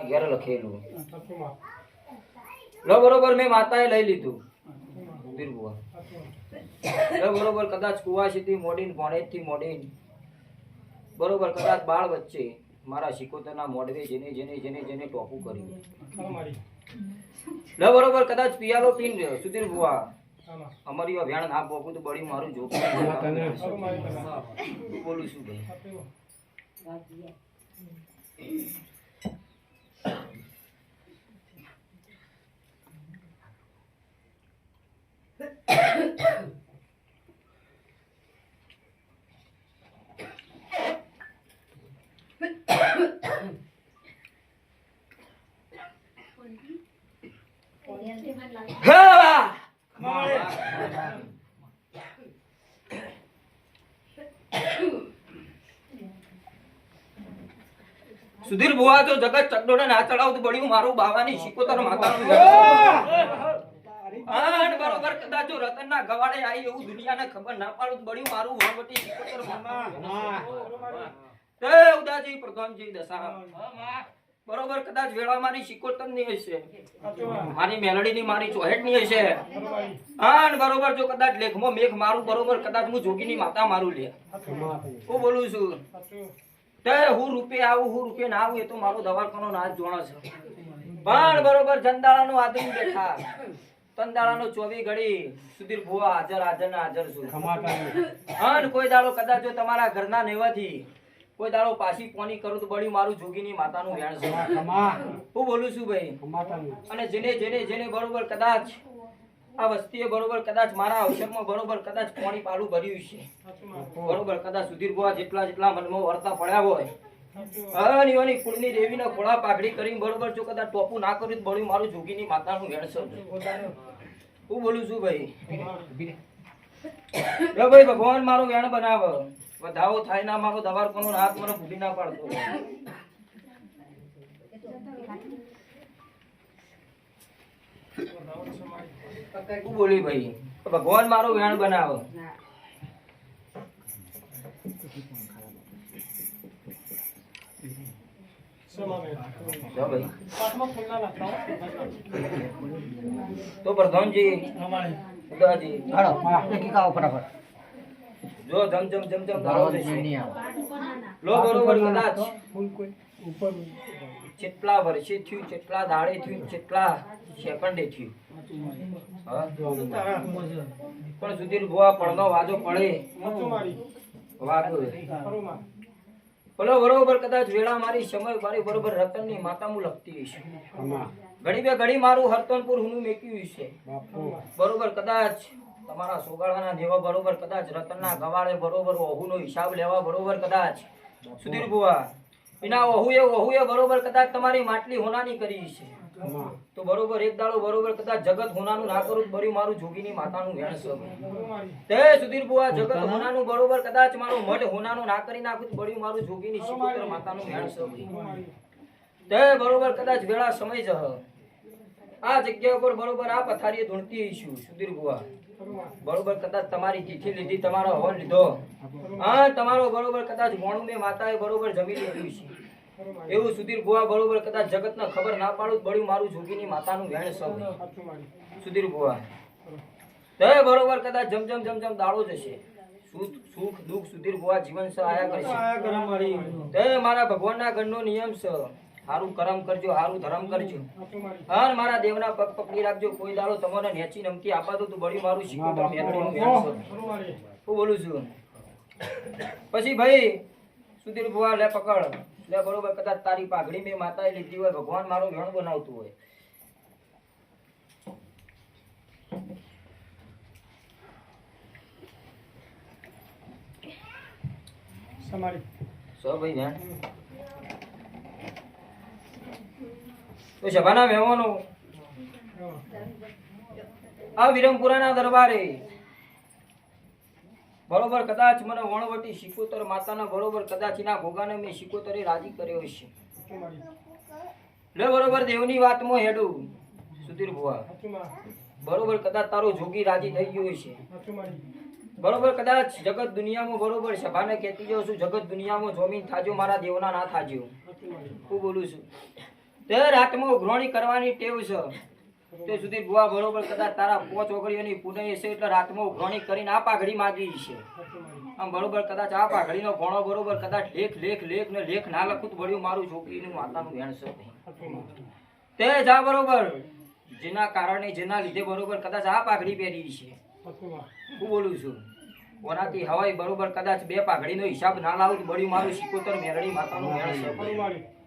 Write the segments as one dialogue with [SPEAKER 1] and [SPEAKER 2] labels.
[SPEAKER 1] ઘેર લખેલું લો બરોબર મેં માતાએ લઈ લીધું સુધીર બુઆ લો બરોબર કદાચ કુવાસીથી મોડીને ભોણેજથી મોડીને બરોબર કદાચ બાળ વચ્ચે મારા શિકોતરના મોઢવે જેને જેને જેને જેને ટોપું કર્યું લો બરોબર કદાચ પિયાલો પીન સુધીર બુઆ અમારી વેણ ના પોકું તો બળી મારું જોખમ બોલું છું ભાઈ સુધીર બુઆ તો જગત ચકડોળે ના ચડાવતું પડ્યું મારું બાવાની શિકોતર માતાનું આન બરોબર કદાચ જો રતનના ગવાડે આવી એવું દુનિયાને ખબર ના પાડું પડ્યું મારું વણવટી શિકોતર તે ઉદાજી પ્રધાનજી દશા બરોબર કદાચ વેળા મારી શિકોતર ની હશે મારી મેલડી ની મારી ચોહેટ ની હશે આન બરોબર જો કદાચ લેખમાં મેઘ મારું બરોબર કદાચ હું જોગીની માતા મારું લે હું બોલું છું તે હું રૂપે આવું હું રૂપે ના આવું એ તો મારો દવાખાનો ના જ જોણો છે પણ બરોબર જંદાળાનો આદમી બેઠા તંદાળાનો 24 ઘડી સુધીર ભુવા હાજર હાજર ના હાજર છું અન કોઈ દાડો કદાચ જો તમારા ઘરના નેવાથી કોઈ દાડો પાછી પોની કરું તો બળી મારું જોગીની માતાનું વેણ છે હું બોલું છું ભાઈ અને જેને જેને જેને બરોબર કદાચ આ વસ્તીએ બરોબર કદાચ મારા અવસરમાં બરોબર કદાચ પોણી પાલું ભર્યું છે બરોબર કદાચ સુધીર ભુવા જેટલા જેટલા મનમાં વર્તા પડ્યા હોય અનિવાની કુળની દેવીના ખોળા પાઘડી કરીને બરોબર જો કદાચ ટોપું ના કર્યું તો બળી મારું જોગીની માતાનું વેણ છે હું બોલું છું ભાઈ ભાઈ ભગવાન મારો વેણ બનાવ વધાવો થાય ના મારો દવાખાનો હાથ મને ભૂલી ના પાડતો હું બોલી ભાઈ ભગવાન મારો વેણ બનાવ તો પ્રધાનજી ઉદાજી ફટાફટ જો જમ જમ જમ જમ ધારો છે લો બરોબર કદાચ કેટલા વર્ષે થયું કેટલા દાડે થયું કેટલા સેકન્ડે થયું પણ સુધીર ભુવા પડનો વાજો પડે વાતો બોલો બરોબર કદાચ વેળા મારી સમય મારી બરોબર રતનની માતા મુ લખતી હશે ઘડી બે ઘડી મારું હરતનપુર હુનું મેક્યું છે બરોબર કદાચ તમારા સોગાળવાના દેવા બરોબર કદાચ રતનના ગવાળે બરોબર ઓહુનો હિસાબ લેવા બરોબર કદાચ સુધીર ભુવા એના ઓહુએ બરોબર કદાચ તમારી માટલી હોનાની કરી છે તો બરોબર એક દાડો બરોબર કદાચ જગત હોનાનું ના કરું બરી મારું જોગીની માતાનું વેણ છે તે સુધીર ભુવા જગત હોનાનું બરોબર કદાચ મારું મઢ હોનાનું ના કરી નાખું બરી મારું જોગીની શિકોતર માતાનું વેણ છે તે બરોબર કદાચ વેળા સમય જ આ જગ્યા ઉપર બરોબર આ પથારીએ ધૂણતી છું સુધીર ભુવા બરોબર કદાચ તમારી તિથિ લીધી તમારો હવન લીધો હા તમારો બરોબર કદાચ મોણું મે માતાએ બરોબર જમી લીધું છે એવું સુધીર ભુવા બરોબર કદાચ જગતને ખબર ના પાડું બળ્યું મારું જોગીની માતાનું વેણ છે સુધીર ભુવા તે બરોબર કદાચ જમ જમ જમ જમ દાડો જશે સુખ દુઃખ સુધીર ભુવા જીવન સ આયા કરશે તે મારા ભગવાનના ગણનો નિયમ છે હારું કરમ કરજો હારું ધર્મ કરજો અને મારા દેવના પગ પકડી રાખજો કોઈ દાડો તમને નેચી નમકી આપા તો તું બળી મારું શીખોતર મેલડીનું વેણ છે હું બોલું છું પછી ભાઈ સુધીર ભુવા લે પકડ લે બરોબર કદાચ તારી પાઘડી મે માતાએ લીધી હોય ભગવાન મારો વેણ બનાવતું હોય સમારી સો ભાઈ વેણ તો સભાના મહેમાનો આ વિરમપુરાના દરબારે બરોબર કદાચ મને વણવટી શિકોતર માતાના બરોબર કદાચ એના ભોગાને મેં શિકોતરે રાજી કર્યો છે લે બરોબર દેવની વાતમાં હેડું સુધીર ભુવા બરોબર કદાચ તારો જોગી રાજી થઈ ગયો છે બરોબર કદાચ જગત દુનિયામાં બરોબર સભાને કહેતી જાઉં છું જગત દુનિયામાં જોમીન થાજો મારા દેવના ના થાજો હું બોલું છું તે રાતમાં ઉઘરાણી કરવાની ટેવ છે તે સુધી બુઆ બરોબર કદાચ તારા 5 ઓગળીઓની પુનઈ છે એટલે રાતમાં ઉઘરાણી કરીને આ પાઘડી માગી છે આમ બરોબર કદાચ આ પાઘડીનો ભણો બરોબર કદાચ લેખ ને લેખ ના લખું તો બળ્યું મારું છોકરીનું માતાનું વેણ છે તે જા બરોબર જેના કારણે જેના લીધે બરોબર કદાચ આ પાઘડી પહેરી છે હું બોલું છું ઓનાથી હવાઈ બરોબર કદાચ 2 પાઘડીનો હિસાબ ના લાવું તો બળ્યું મારું શિકોતર મેરડી માતાનું વેણ છે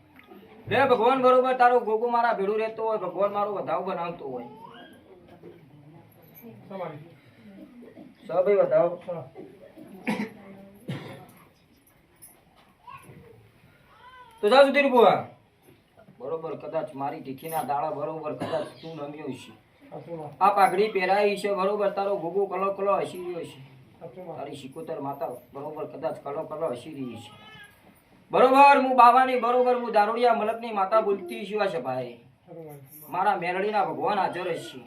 [SPEAKER 1] હે ભગવાન બરોબર તારો ગોગો મારા ભેડું રહેતો હોય ભગવાન મારો વધાવ બનાવતો હોય ભાઈ વધાવ તો જા સુધી બુઆ બરોબર કદાચ મારી તીખીના દાડા બરોબર કદાચ તું નમ્યો છે આ પાઘડી પહેરાઈ છે બરોબર તારો ગોગો કલો કલો હસી રહ્યો છે તારી શિકોતર માતા બરોબર કદાચ કલો કલો હસી રહી છે બરોબર હું બાવાની બરોબર હું દારૂડિયા મલકની માતા બોલતી છું આ સભાએ મારા મેરડીના ભગવાન હાજર છે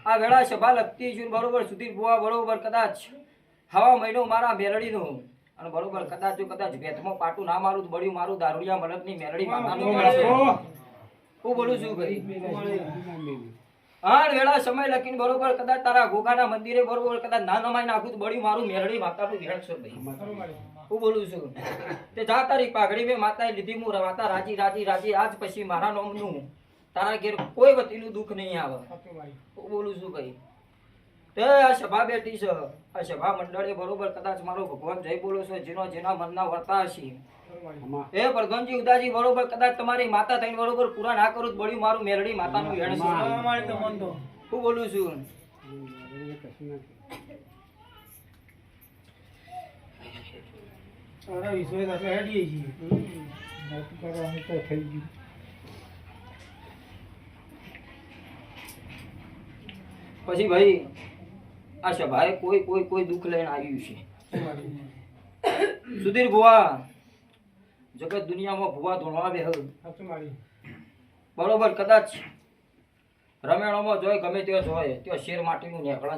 [SPEAKER 1] આ વેળા સભા લગતી છું બરોબર સુધી બુઆ બરોબર કદાચ હવા મહિનો મારા મેરડીનો અને બરોબર કદાચ જો કદાચ ભેતમાં પાટું ના મારું તો બળ્યું મારું દારૂડિયા મલકની મેરડી માતાનું હું બોલું છું ભાઈ હા વેળા સમય લખીને બરોબર કદાચ તારા ગોગાના મંદિરે બરોબર કદાચ ના નમાઈ નાખું તો બળ્યું મારું મેરડી માતાનું વેણ છે ભાઈ હું બોલું છું તે જા તારી પાઘડી મેં માતાએ લીધી હું માતા રાજી આજ પછી મારા નામનું તારા ઘેર કોઈ વતીનું દુઃખ નહીં આવે હું બોલું છું ભાઈ તે આ સભા બેઠી છે આ સભા મંડળે બરોબર કદાચ મારો ભગવાન જય બોલો છે જેના મનના વર્તા હશે એ પ્રધાનજી ઉદાજી બરોબર કદાચ તમારી માતા થઈને બરોબર પૂરા ના કરું તો બળ્યું મારું મેરડી માતાનું વેણ છે હું બોલું છું પછી ભાઈ આ સભાએ કોઈ દુઃખ લઈને આવ્યું છે સુધીર ભુવા જગત દુનિયામાં ભુવા ધોણવા બે બરોબર કદાચ રમેણોમાં જોય ગમે તે જોય ત્યાં શેર માટીનું નેકળા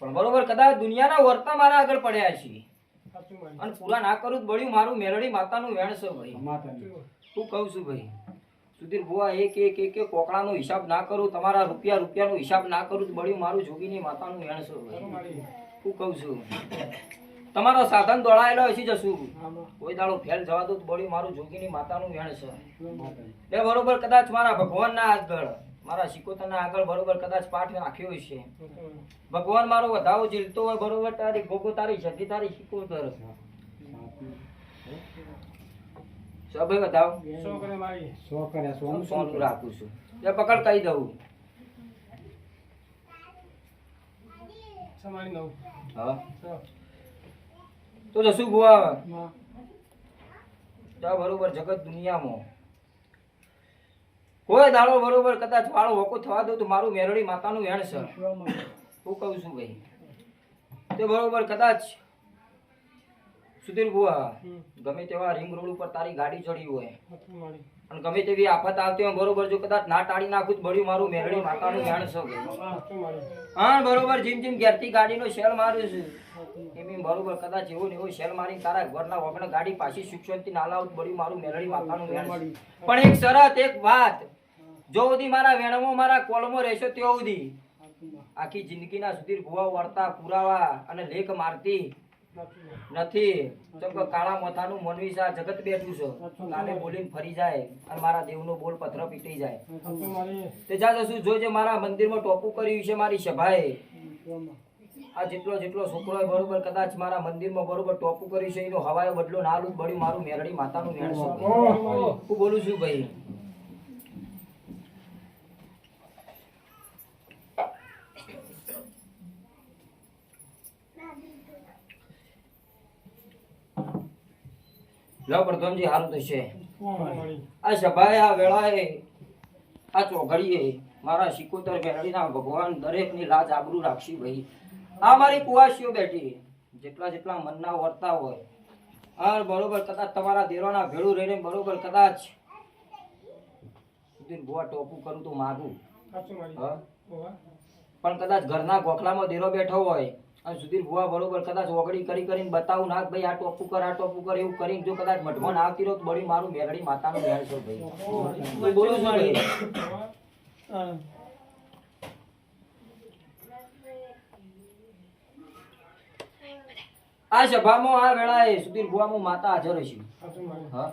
[SPEAKER 1] પણ બરોબર કદાચ દુનિયાના વર્તા મારા આગળ પડ્યા છે અને પૂરા ના કરું તો બળ્યું મારું મેરડી માતાનું વેણ છે ભાઈ હું કહું છું ભાઈ સુધીર ભુવા એક કોકડાનો હિસાબ ના કરું તમારા રૂપિયાનો હિસાબ ના કરું તો બળ્યું મારું જોગીની માતાનું વેણ છે ભાઈ હું કહું છું તમારો સાધન દોડાયેલો હશે જશું કોઈ દાડો ફેલ જવા દો તો બળ્યું મારું જોગીની માતાનું વેણ છે એ બરોબર કદાચ મારા ભગવાનના આગળ મારા શિકોતરના આગળ બરોબર કદાચ પાઠ નાખ્યો છે ભગવાન મારો વધાવો જીલતો હોય બરોબર તારી ગોગો તારી છતી તારી શિકોતર સભાઈ વધાવ 100 કરે મારી 100 કરે 100 રાખું છું એ પકડ કહી દઉં સમારી નવ હા તો જસુ બુઆ જા બરોબર જગત દુનિયામાં કોઈ દાડો બરોબર કદાચ વાળો હોકો થવા દો તો મારું મેરડી માતાનું વેણ છે હું કહું છું ભાઈ તે બરોબર કદાચ સુધીર બુઆ ગમે તેવા રિંગ રોડ ઉપર તારી ગાડી ચડી હોય અને ગમે તેવી આફત આવતી હોય બરોબર જો કદાચ ના ટાળી નાખું તો બળ્યું મારું મેરડી માતાનું વેણ છે હા બરોબર જેમ ઘેરથી ગાડીનો શેલ માર્યો છે એમ બરોબર કદાચ એવો ને એવો શેલ મારી તારા ઘરના વગર ગાડી પાછી સુખશાંતિ ના લાવ બળ્યું મારું મેરડી માતાનું વેણ પણ એક શરત એક વાત જો સુધી મારા વેણમાં મારા કોલમાં રહેશો ત્યાં સુધી આખી જિંદગીના સુધીર ભુવા વળતા પુરાવા અને લેખ મારતી નથી કાળા મોથાનું મનવીસા જગત બેઠું છે કાલે બોલીને ફરી જાય અને મારા દેવનો બોલ પથ્થર પીટી જાય તે જા જશું જોજે મારા મંદિરમાં ટોપું કર્યું છે મારી સભાએ આ જેટલો છોકરો બરોબર કદાચ મારા મંદિરમાં બરોબર ટોપું કર્યું છે એનો હવાયો બદલો નાલું બળ્યું મારું મેરડી માતાનું વેણ છે હું બોલું છું ભાઈ લો પ્રધાનજી હારું થશે આ સભાએ આ વેળાએ આ ચોઘડીએ મારા શિકોતર મેરડીના ભગવાન દરેકની લાજ આબરૂ રાખશી ભાઈ આ મારી કુવાસીઓ બેઠી જેટલા મનના વર્તા હોય આ બરોબર કદાચ તમારા દેરોના ભેળું રહીને બરોબર કદાચ ભુવા ટોપું કરું તો માગું પણ કદાચ ઘરના ગોખલામાં દેરો બેઠો હોય અને સુધીર ભુવા બરોબર કદાચ ઓગળી કરીને બતાવું ના કે ભાઈ આ ટોપું કર એવું કરીને જો કદાચ મઢમાં આવતી રહો તો બળી મારું મેરડી માતાનું મેળ છે ભાઈ હું બોલું છું ભાઈ આ સભામાં આ વેળાએ સુધીર ભુવામાં માતા હાજર હશે હા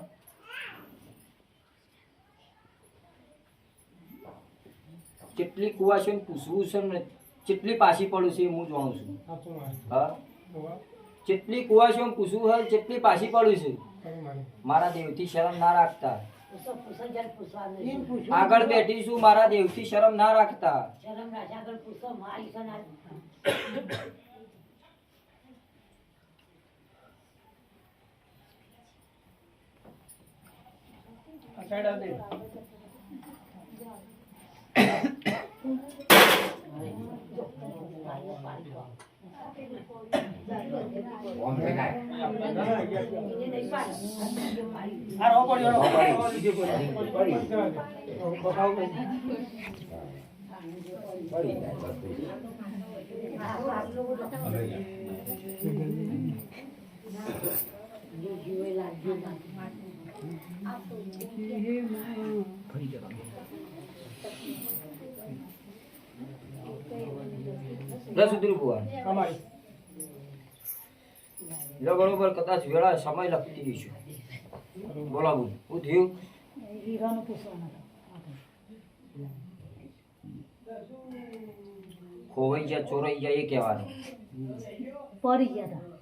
[SPEAKER 1] કેટલી કુવાશો પૂછવું છે ને કેટલી પાછી પડું છે હું જાણું છું હા કેટલી કુવાશો પૂછવું હોય કેટલી પાછી પડું છે મારા દેવથી શરમ ના રાખતા આગળ બેઠી છું મારા દેવથી શરમ ના રાખતા સુધીર ભુવા બરોબર કદાચ વેળા સમય લખતી છે બોલાવું હું થયું ખોવાઈ ગયા ચોરાઈ ગયા એ કહેવાનું પડી ગયા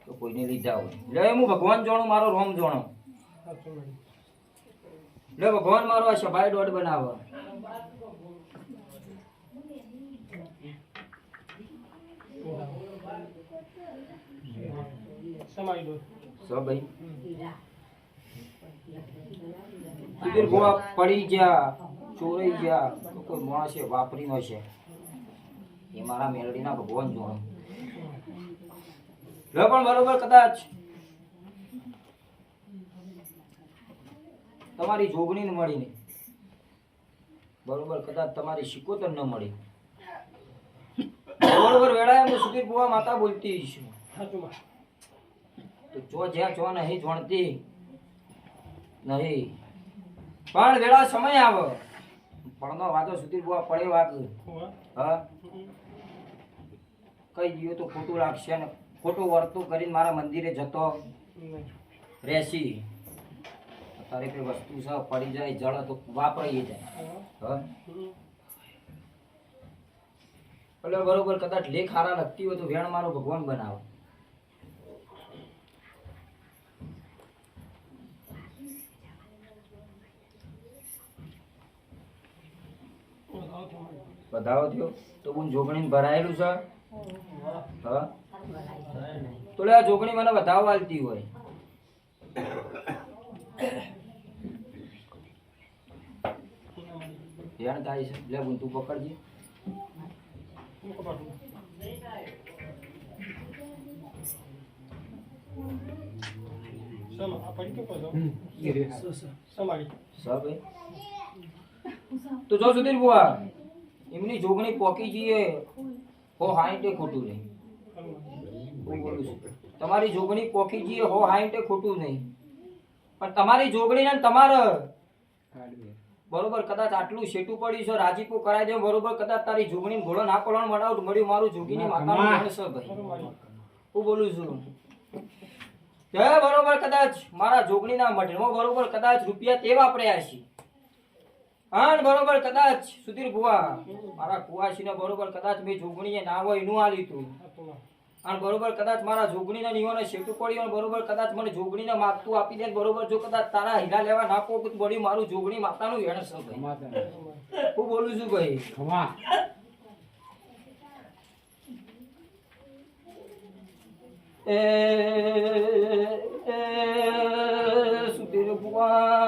[SPEAKER 1] તો કોઈને લીધા હોય લે હું ભગવાન જાણું મારો રોમ જાણો લે ભગવાન મારો આ સભાઈ દોઢ બનાવો પડી ગયા ચોરાઈ ગયા કોઈ માણસે વાપરી નો છે એ મારા મેલડી ના ભગવાન જોણો પણ બરોબર કદાચ તમારી જોગણી ને મળી નહીં બરોબર કદાચ તમારી શિકોતર ન મળી બરોબર વેળાએ હું સુધીર ભુવા માતા બોલતી છું તો જો જ્યાં જો નહીં જોણતી નહીં પણ વેળા સમય આવે પડનો વાતો સુધીર ભુવા પડે વાત હા કઈ દિયો તો ખોટું લાગશે ને ખોટું વર્તું કરીને મારા મંદિરે જતો રહેશી તારે કઈ વસ્તુ છે પડી જાય જળ તો વાપરાઈ જાય હા એટલે બરોબર કદાચ લેખ હારા લખતી હોય તો વેણ મારો ભગવાન બનાવો બધાઓ થયો તો હું જોગણી ભરાયેલું છે હા તો લે આ જોગણી મને વધાવ આલતી હોય ધ્યાન થાય છે લે હું તું પકડજે તો જો સુધીર બુઆ એમની જોગણી પોકી જઈએ હો હાઈટે ખોટું નહીં તમારી જોગણી પોકી જઈએ હો હાઈટે ખોટું નહીં પણ તમારી જોગણી ને તમારે બરોબર કદાચ આટલું શેટું પડ્યું છે રાજીપો કરાઈ દે બરોબર કદાચ તારી જોગણી ઘોડો ના પડવાનું મળ્યું મારું જોગીની માતાનું ગણશે ભાઈ હું બોલું છું હે બરોબર કદાચ મારા જોગણીના મઢમાં બરોબર કદાચ રૂપિયા તે વાપર્યા છે હા બરોબર કદાચ સુધીર ભુવા મારા કુવાસીને બરોબર કદાચ મેં જોગણીએ ના હોય એનું આ લીધું અને બરોબર કદાચ મારા જોગણીના નિયોને શેટું પડ્યું બરોબર કદાચ મને જોગણીને માગતું આપી દે બરોબર જો કદાચ તારા હીરા લેવા ના પોક બળી મારું જોગણી માતાનું વેણ છે ભાઈ હું બોલું છું ભાઈ સુધીર ભુવા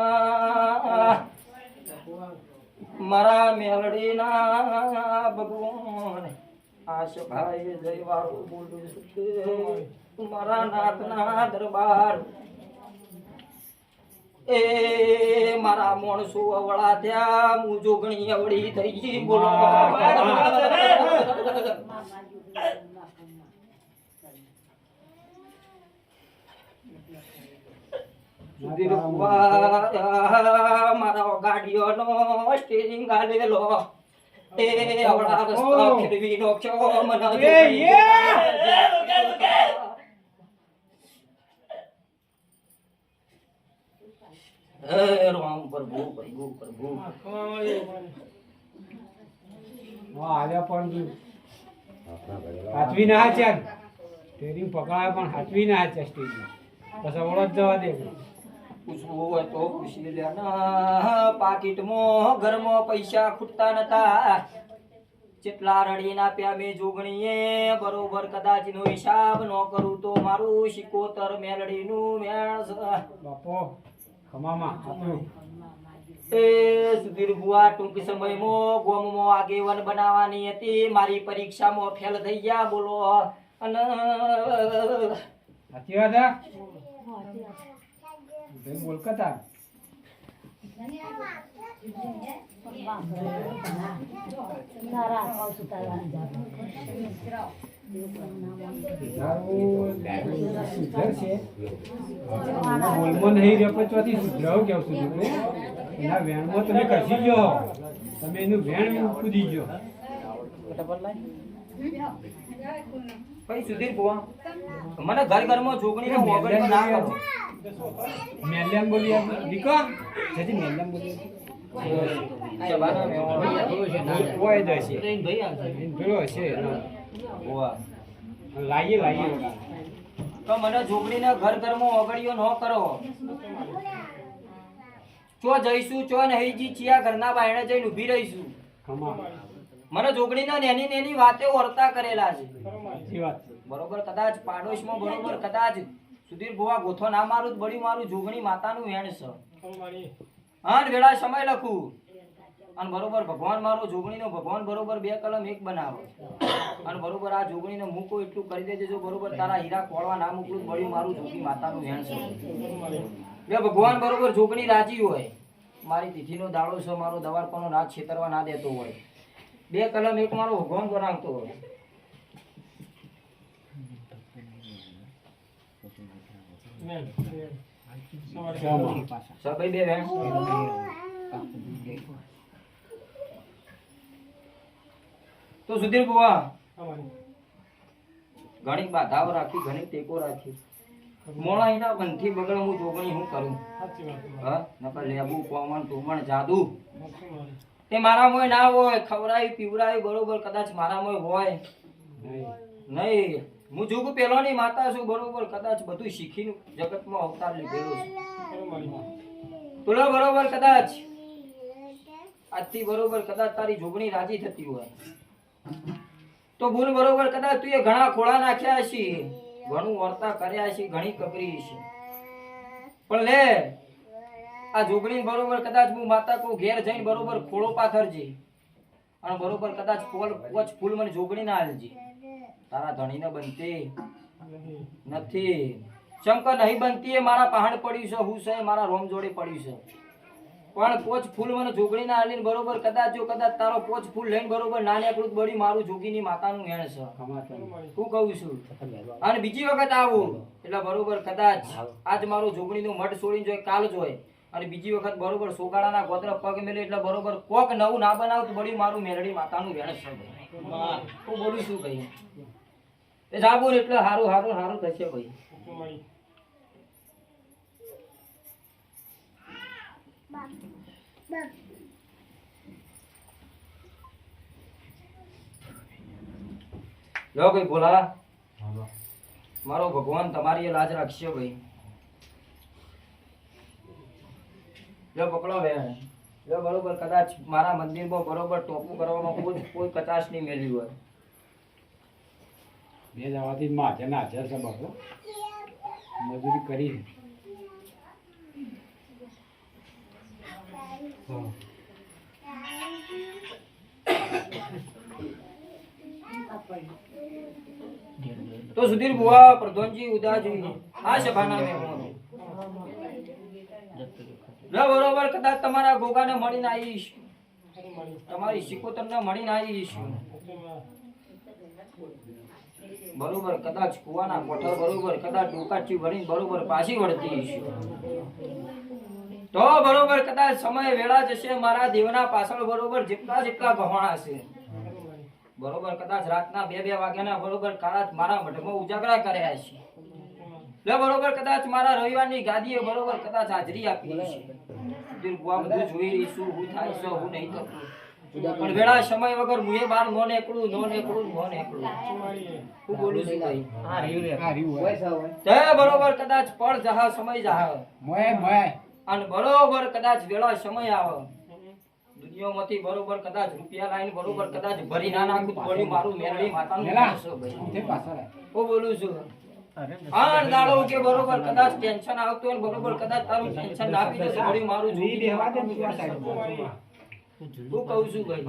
[SPEAKER 1] મારા મેલડીના ભગવાન આશભાઈ જય વાળું બોલું છું મારા નાથના દરબાર એ મારા માણસો અવળા થયા હું જોગણી અવળી થઈ ગઈ બોલો સુધીર ભુવા મારા ગાડીઓનો સ્ટીરિંગ ગાલેલો એ આવડા રસ્તા ફેરવી નોખ્યો મને રામ પ્રભુ પ્રભુ પ્રભુ
[SPEAKER 2] આવ્યા પણ હાથવી ના હાચ્યા સ્ટેરિંગ પકડાય પણ હાથવી ના હાચ્યા સ્ટેરિંગ પછી ઓળખ જવા દે
[SPEAKER 1] પૂછવું હોય તો પૂછી લેના પાકીટમાં ઘરમાં પૈસા ખૂટતા નતા જેટલા રડીના પ્યા મેં જોગણીએ બરોબર કદાચ નો હિસાબ ન કરું તો મારું 75 મેલડીનું મેળ
[SPEAKER 2] બાપો ખમામાં આપ્યું
[SPEAKER 1] એ સુધીર બુઆ ટૂંક સમયમાં ગોમમાં આગેવાન બનાવવાની હતી મારી પરીક્ષામાં ફેલ થઈ ગયા બોલો અને
[SPEAKER 2] સાચી વાત હે બોલકતા બોલમાં નહીં રેપચવાથી સુધરાવ કેવું સુધી એના વેણમાં તમે કસી ગયો તમે એનું વેણ કૂદી ગયો
[SPEAKER 1] ભાઈ સુધીર બુઆ મને ઘરમાં જોગણીનો વગડો ના કરો
[SPEAKER 2] મેલ્યામ બોલી આપી દીકો જજી મેલ્યામ બોલી કોઈ દશે પેલો છે લાઈએ
[SPEAKER 1] તો મને જોગણીને ઘરમાં ઓગળીઓ ન કરો ચો જઈશું ચો નહીં જી ચિયા ઘરના બાયણે જઈને ઊભી રહીશું મને જોગણીના નેની નેની વાતે વર્તા કરેલા છે બરોબર કદાચ પાડોશમાં બરોબર કદાચ સુધીર ભુવા ગોથો ના મારું બળી મારું જોગણી માતાનું વેણ છે હાન વેળા સમય લખું અને બરોબર ભગવાન મારો જોગણીનો ભગવાન બરોબર 2 કલમ 1 બનાવો અને બરોબર આ જોગણીને મૂકો એટલું કરી દેજે જો બરોબર તારા હીરા ખોળવા ના મૂકલું બળી મારું જોગણી માતાનું વેણ છે બે ભગવાન બરોબર જોગણી રાજી હોય મારી તિથિનો દાડો છે મારો દવારકોનો નાચ છેતરવા ના દેતો હોય 2 કલમ 1 મારો ભગવાન બનાવતો હોય સભાઈ બે વેણ તો સુધીર બુઆ ઘણી બાધાઓ રાખી ઘણી ટેકો રાખી મોળા એના બંધી બગડ હું જોગણી હું કરું હા નકર લેબુ કોમન તુમણ જાદુ તે મારા મોય ના હોય ખવરાઈ પીવરાઈ બરોબર કદાચ મારા મોય હોય નહીં હું જોગું પેલો ની માતા છું બરોબર કદાચ બધું શીખીને જગતમાં અવતાર લીધેલો છે તુલો બરોબર કદાચ આજથી બરોબર કદાચ તારી જોગણી રાજી થતી હોય તો બોલ બરોબર કદાચ તું એ ઘણા ખોળા નાખ્યા છે ઘણું વર્તા કર્યા છે ઘણી કકરી છે પણ લે આ જોગણી બરોબર કદાચ હું માતા કો ઘેર જઈને બરોબર ખોળો પાથરજે અને બરોબર કદાચ પોચ ફૂલ મને જોગણી ના આલજે તારા ધણીને બનતી નથી શંકર નહીં બનતી એ મારા પહાડ પડ્યું છે હું છે મારા રોમ જોડે પડ્યું છે પણ પોચ ફૂલ મને જોગણી ના આલીને બરોબર કદાચ જો કદાચ તારો પોચ ફૂલ લઈને બરોબર નાને એકલું બળી મારું જોગીની માતાનું વેણ છે હું કહું છું અને બીજી વખત આવું એટલે બરોબર કદાચ આજ મારો જોગણીનું મઠ છોડીને જોઈ કાલ જોઈ અને બીજી વખત બરોબર સોગાળાના ગોત્ર પગ મેલે એટલે બરોબર કોક નવું ના બનાવતું બળી મારું મેરડી માતાનું વેણ છે હું બોલું છું ભાઈ એ જાબો એટલે હારું હારું હારું થશે ભાઈ લો ભાઈ બોલા મારો ભગવાન તમારી લાજ રાખશે ભાઈ લો પકડો બે લો બરોબર કદાચ મારા મંદિરમાં બરોબર ટોપું કરવામાં કોઈ કચાશ નહીં મેળવી હોય
[SPEAKER 2] બે જવાથી માથે ના છે બાપુ મજૂરી કરી
[SPEAKER 1] તો સુધીર બુઆ પ્રધાનજી ઉદાજી આ સભાના મહેમાનો બરોબર કદાચ તમારા ગોગાને મળીને આવીશ તમારી સિકોતરને મળીને આવીશ બરોબર કદાચ કુવાના કોઠા બરોબર કદાચ ડોકાચી ભરીને બરોબર પાછી વળતી હશે તો બરોબર કદાચ સમય વેળા જશે મારા દેવના પાછળ બરોબર જેટલા ગહોણા છે બરોબર કદાચ રાતના 2-2 વાગ્યાના બરોબર કાળા મારા મઢમાં ઉજાગરા કર્યા છે લે બરોબર કદાચ મારા રવિવારની ગાદીએ બરોબર કદાચ હાજરી આપી છે દિલ ગુવા બધું જોઈ રહી છું હું થાય છે હું નહીં થતું પણ વેળા સમય વગર મુએ બાર નો નેકળું હું બોલું છું ભાઈ તે બરોબર કદાચ પળ જહા સમય જહા અને બરોબર કદાચ વેળા સમય આવે દુનિયામાંથી બરોબર કદાચ રૂપિયા લાઈન બરોબર કદાચ ભરી ના નાખું થોડી મારું મેરડી માતાનું નાખશો ભાઈ હું બોલું છું આન દાડો કે બરોબર કદાચ ટેન્શન આવતું હોય બરોબર કદાચ તારું ટેન્શન ના આપી દે થોડી મારું જોઈ દેવા દે હું કહું છું ભાઈ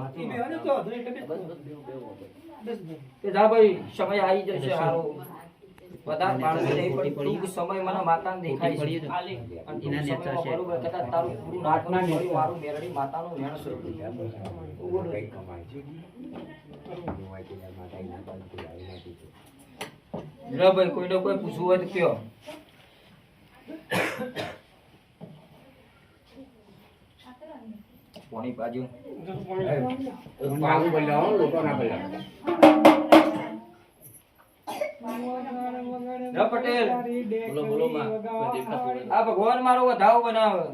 [SPEAKER 1] કે જા ભાઈ સમય આવી જશે હારો વધારે માણસ નહીં પણ ટૂંક સમય મને માતાને દેખાય છે અને ટૂંક સમયમાં બરોબર કદાચ તારું પૂરું નાટનું થોડી મારું મેરડી માતાનું વેણ છે લે ભાઈ કોઈને કોઈ પૂછવું હોય તો કયો પાણી બાજુ પટેલ બોલો આ ભગવાન મારો વધાવો બનાવે